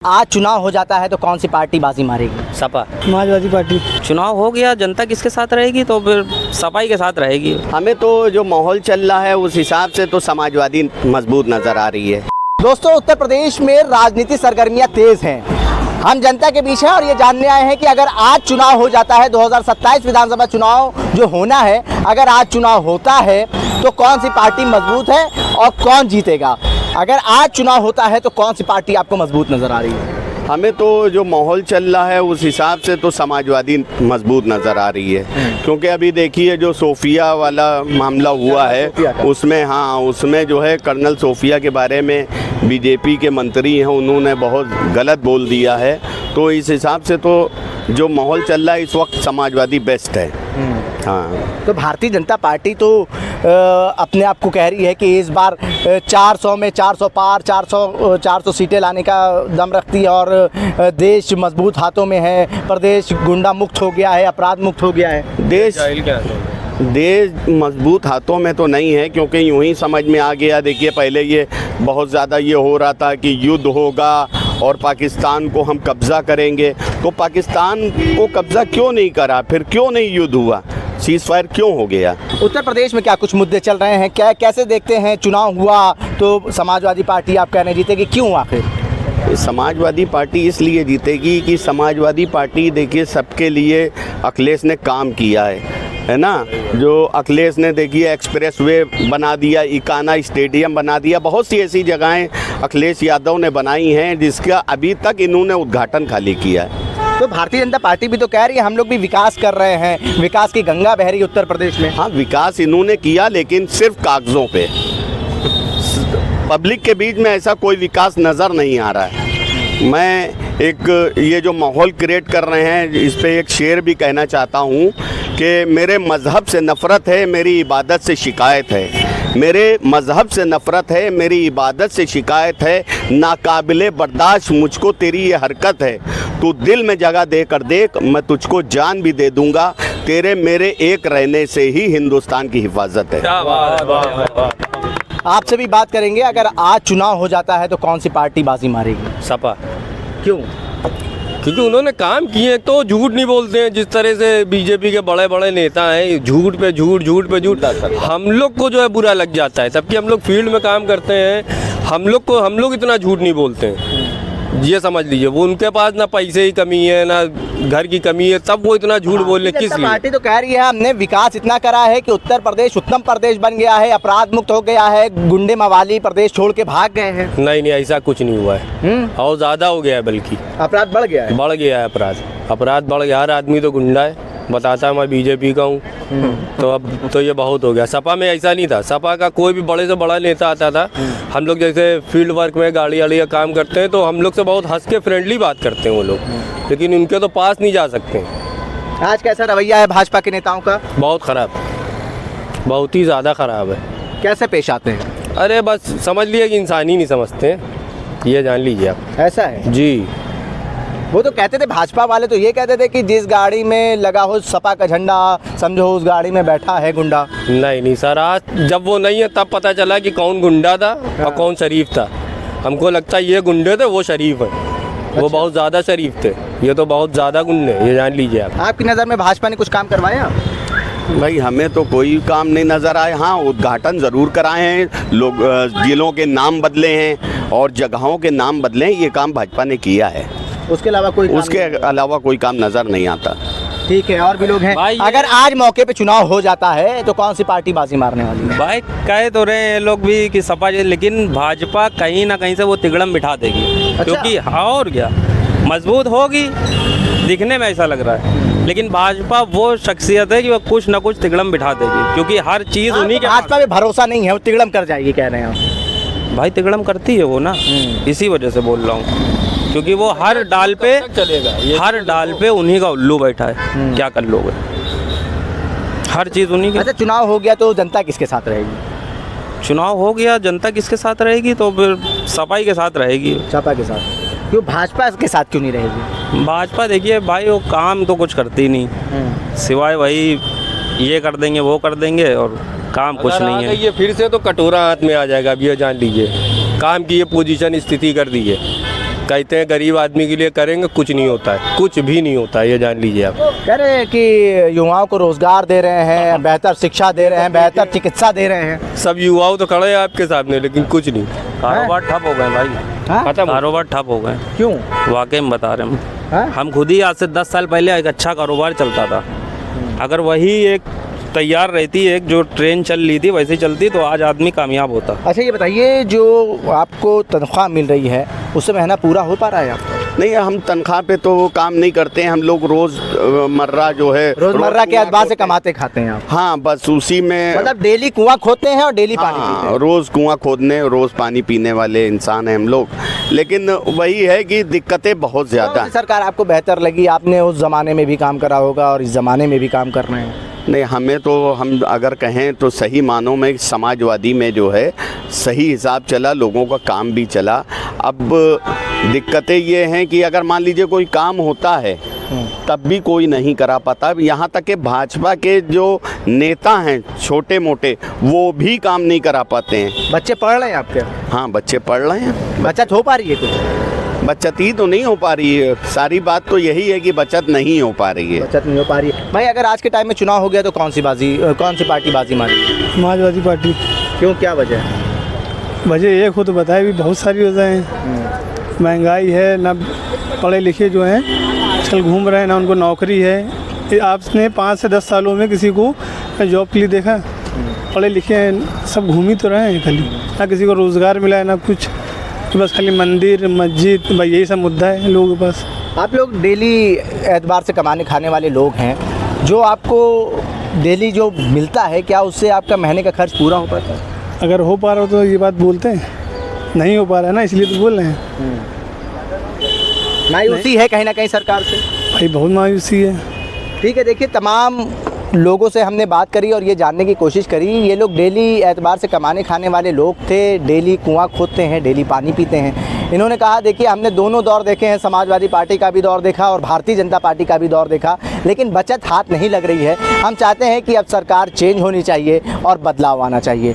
आज चुनाव हो जाता है तो कौन सी पार्टी बाजी मारेगी? सपा। समाजवादी पार्टी। चुनाव हो गया, जनता किसके साथ रहेगी तो फिर सपा ही के साथ रहेगी। हमें तो जो माहौल चल रहा है उस हिसाब से तो समाजवादी मजबूत नजर आ रही है। दोस्तों, उत्तर प्रदेश में राजनीतिक सरगर्मियां तेज हैं। हम जनता के बीच हैं और ये जानने आए हैं कि अगर आज चुनाव हो जाता है, 2027 विधानसभा चुनाव जो होना है, अगर आज चुनाव होता है तो कौन सी पार्टी मजबूत है और कौन जीतेगा? अगर आज चुनाव होता है तो कौन सी पार्टी आपको मजबूत नजर आ रही है? हमें तो जो माहौल चल रहा है उस हिसाब से तो समाजवादी मजबूत नज़र आ रही है, क्योंकि अभी देखिए जो सोफिया वाला मामला हुआ है उसमें जो है कर्नल सोफिया के बारे में बीजेपी के मंत्री हैं, उन्होंने बहुत गलत बोल दिया है। तो इस हिसाब से तो जो माहौल चल रहा है इस वक्त समाजवादी बेस्ट है। हाँ, तो भारतीय जनता पार्टी तो अपने आप को कह रही है कि इस बार 400 में 400 पार 400 सीटें लाने का दम रखती है और देश मजबूत हाथों में है, प्रदेश गुंडा मुक्त हो गया है, अपराध मुक्त हो गया है। देश मजबूत हाथों में तो नहीं है, क्योंकि यूं ही समझ में आ गया। देखिए पहले ये बहुत ज़्यादा ये हो रहा था कि युद्ध होगा और पाकिस्तान को हम कब्ज़ा करेंगे, तो पाकिस्तान को कब्ज़ा क्यों नहीं करा, फिर क्यों नहीं युद्ध हुआ, सीज़ फायर क्यों हो गया? उत्तर प्रदेश में क्या कुछ मुद्दे चल रहे हैं, क्या कैसे देखते हैं? चुनाव हुआ तो समाजवादी पार्टी आप कहने जीतेगी, क्यों आखिर? समाजवादी पार्टी इसलिए जीतेगी कि समाजवादी पार्टी देखिए सबके लिए अखिलेश ने काम किया है ना। जो अखिलेश ने देखिए एक्सप्रेस वे बना दिया, इकाना स्टेडियम बना दिया, बहुत सी ऐसी जगहें अखिलेश यादव ने बनाई हैं जिसका अभी तक इन्होंने उद्घाटन खाली किया है। तो भारतीय जनता पार्टी भी तो कह रही है हम लोग भी विकास कर रहे हैं, विकास की गंगा बह रही है उत्तर प्रदेश में। हाँ, विकास इन्होंने किया लेकिन सिर्फ कागज़ों पे, पब्लिक के बीच में ऐसा कोई विकास नज़र नहीं आ रहा है। मैं एक ये जो माहौल क्रिएट कर रहे हैं इस पे एक शेर भी कहना चाहता हूँ कि मेरे मज़हब से नफ़रत है, मेरी इबादत से शिकायत है। मेरे मज़हब से नफ़रत है, मेरी इबादत से शिकायत है, नाकाबिले बर्दाश्त मुझको तेरी ये हरकत है। तू दिल में जगह दे कर देख, मैं तुझको जान भी दे दूँगा, तेरे मेरे एक रहने से ही हिंदुस्तान की हिफाजत है। आपसे भी बात करेंगे, अगर आज चुनाव हो जाता है तो कौन सी पार्टी बाजी मारेगी? सपा। क्यों? क्योंकि उन्होंने काम किए, तो झूठ नहीं बोलते हैं। जिस तरह से बीजेपी के बड़े बड़े नेता हैं, झूठ पे झूठ हम लोग को जो है बुरा लग जाता है। सबकी हम लोग फील्ड में काम करते हैं, हम लोग इतना झूठ नहीं बोलते हैं, ये समझ लीजिए। वो उनके पास ना पैसे की कमी है ना घर की कमी है, तब वो इतना झूठ बोलने किस लिए? पार्टी तो कह रही है हमने विकास इतना करा है कि उत्तर प्रदेश उत्तम प्रदेश बन गया है, अपराध मुक्त हो गया है, गुंडे मवाली प्रदेश छोड़ के भाग गए हैं। नहीं, ऐसा कुछ नहीं हुआ है और ज़्यादा हो गया है, बल्कि अपराध बढ़ गया है। अपराध बढ़ गया। हर आदमी तो गुंडा है, बताता मैं बीजेपी का हूँ, तो अब तो ये बहुत हो गया। सपा में ऐसा नहीं था। सपा का कोई भी बड़े से बड़ा नेता आता था, हम लोग जैसे फील्ड वर्क में गाड़ी वाड़ी का काम करते हैं तो हम लोग से बहुत हंस के फ्रेंडली बात करते हैं वो लोग, लेकिन उनके तो पास नहीं जा सकते। आज कैसा रवैया है भाजपा के नेताओं का? बहुत ख़राब, बहुत ही ज़्यादा ख़राब है। कैसे पेश आते हैं? अरे बस समझ लिए कि इंसान ही नहीं समझते, ये जान लीजिए आप। ऐसा है जी। वो तो कहते थे, भाजपा वाले तो ये कहते थे कि जिस गाड़ी में लगा हो सपा का झंडा, समझो उस गाड़ी में बैठा है गुंडा। नहीं सर, आज जब वो नहीं है तब पता चला कि कौन गुंडा था और कौन शरीफ था। हमको लगता है ये गुंडे थे, वो शरीफ हैं। अच्छा। वो बहुत ज़्यादा शरीफ थे, ये तो बहुत ज़्यादा गुंडे, ये जान लीजिए आप। आपकी नज़र में भाजपा ने कुछ काम करवाया? भाई हमें तो कोई काम नहीं नज़र आए। हाँ, उद्घाटन ज़रूर कराए हैं, लोग जिलों के नाम बदले हैं और जगहों के नाम बदले हैं, ये काम भाजपा ने किया है। उसके अलावा कोई काम नज़र नहीं आता। ठीक है, और भी लोग हैं। अगर आज मौके पे चुनाव हो जाता है तो कौन सी पार्टी बाजी मारने वाली है? भाई कह तो रहे हैं लोग भी कि सपा, लेकिन भाजपा कहीं ना कहीं से वो तिगड़म बिठा देगी। अच्छा? क्योंकि हाँ, और क्या, मजबूत होगी, दिखने में ऐसा लग रहा है, लेकिन भाजपा वो शख्सियत है कि वो कुछ ना कुछ तिगड़म बिठा देगी, क्योंकि हर चीज़ उन्हीं के। भाजपा पे भरोसा नहीं है, वो तिगड़म कर जाएगी कह रहे हैं। भाई तिगड़म करती है वो ना, इसी वजह से बोल रहा हूँ, क्योंकि वो हर डाल पे उन्हीं का उल्लू बैठा है। क्या कर लोगे, हर चीज़ उन्हीं की। अच्छा, चुनाव हो गया तो जनता किसके साथ रहेगी? चुनाव हो गया, जनता किसके साथ रहेगी तो फिर सपा ही के साथ रहेगी। सपा के साथ? क्यों भाजपा के साथ क्यों नहीं रहेगी? भाजपा देखिए भाई, वो काम तो कुछ करती नहीं, सिवाय वही ये कर देंगे वो कर देंगे और काम कुछ नहीं है। ये फिर से तो कटोरा हाथ में आ जाएगा, अब ये जान लीजिए। काम की ये पोजीशन स्थिति कर दी है, कहते हैं गरीब आदमी के लिए करेंगे, कुछ नहीं होता है, कुछ भी नहीं होता है, ये जान लीजिए आप। कह रहे हैं कि युवाओं को रोजगार दे रहे हैं, बेहतर शिक्षा दे रहे हैं, बेहतर चिकित्सा दे रहे हैं। सब युवाओं तो खड़े हैं आपके सामने, लेकिन कुछ नहीं। कारोबार ठप हो गए भाई, हाँ? खत्म हो कारोबार ठप हो गए। क्यों? वाकई में बता रहे हैं हाँ? हम खुद ही आज से 10 साल पहले एक अच्छा कारोबार चलता था। अगर वही एक तैयार रहती, एक जो ट्रेन चल रही थी वैसे चलती, तो आज आदमी कामयाब होता। अच्छा ये बताइए, जो आपको तनख्वाह मिल रही है उससे महीना पूरा हो पा रहा है आपका? नहीं, हम तनख्वाह पे तो काम नहीं करते हैं, हम लोग रोज़मर्रा जो है रोजमर्रा के एतबार से कमाते खाते हैं आप? हाँ, बस उसी में मतलब डेली कुआं खोदते हैं और डेली पानी पीते हाँ, हैं। रोज़ कुआं खोदने, रोज़ पानी पीने वाले इंसान हैं हम लोग। लेकिन वही है कि दिक्कतें बहुत ज़्यादा कौन हैं। सी सरकार आपको बेहतर लगी? आपने उस ज़माने में भी काम करा होगा और इस ज़माने में भी काम कर रहे हैं। नहीं, हमें तो, हम अगर कहें तो सही मानों में समाजवादी में जो है सही हिसाब चला, लोगों का काम भी चला। अब दिक्कतें ये हैं कि अगर मान लीजिए कोई काम होता है तब भी कोई नहीं करा पाता। यहाँ तक कि भाजपा के जो नेता हैं छोटे मोटे, वो भी काम नहीं करा पाते हैं। बच्चे पढ़ रहे हैं आपके? हाँ, बच्चे पढ़ रहे हैं। बचत हो पा रही है कुछ? बचत ही तो नहीं हो पा रही है, सारी बात तो यही है कि बचत नहीं हो पा रही है। बचत नहीं हो पा रही है। भाई अगर आज के टाइम में चुनाव हो गया तो कौन सी पार्टी बाजी मारेगी? समाजवादी पार्टी। क्यों, क्या वजह है? वजह एक हो तो बताए, भी बहुत सारी वजह हैं। महंगाई है, ना पढ़े लिखे जो हैं चल घूम रहे हैं, ना उनको नौकरी है। ये आपने 5 से 10 सालों में किसी को जॉब के लिए देखा? पढ़े लिखे हैं, सब घूम ही तो रहे हैं खाली, ना किसी को रोज़गार मिला है ना कुछ। तो बस खाली मंदिर मस्जिद, भाई यही सब मुद्दा है लोगों के पास। आप लोग डेली एतबार से कमाने खाने वाले लोग हैं, जो आपको डेली जो मिलता है क्या उससे आपका महीने का खर्च पूरा हो पाता है? अगर हो पा रहा हो तो ये बात बोलते हैं, नहीं हो पा रहा है ना, इसलिए तो बोल रहे हैं। मायूसी है कहीं ना कहीं सरकार से? भाई बहुत मायूसी है। ठीक है, देखिए तमाम लोगों से हमने बात करी और ये जानने की कोशिश करी। ये लोग डेली एतबार से कमाने खाने वाले लोग थे, डेली कुआं खोदते हैं, डेली पानी पीते हैं। इन्होंने कहा देखिए हमने दोनों दौर देखे हैं, समाजवादी पार्टी का भी दौर देखा और भारतीय जनता पार्टी का भी दौर देखा, लेकिन बचत हाथ नहीं लग रही है। हम चाहते हैं कि अब सरकार चेंज होनी चाहिए और बदलाव आना चाहिए।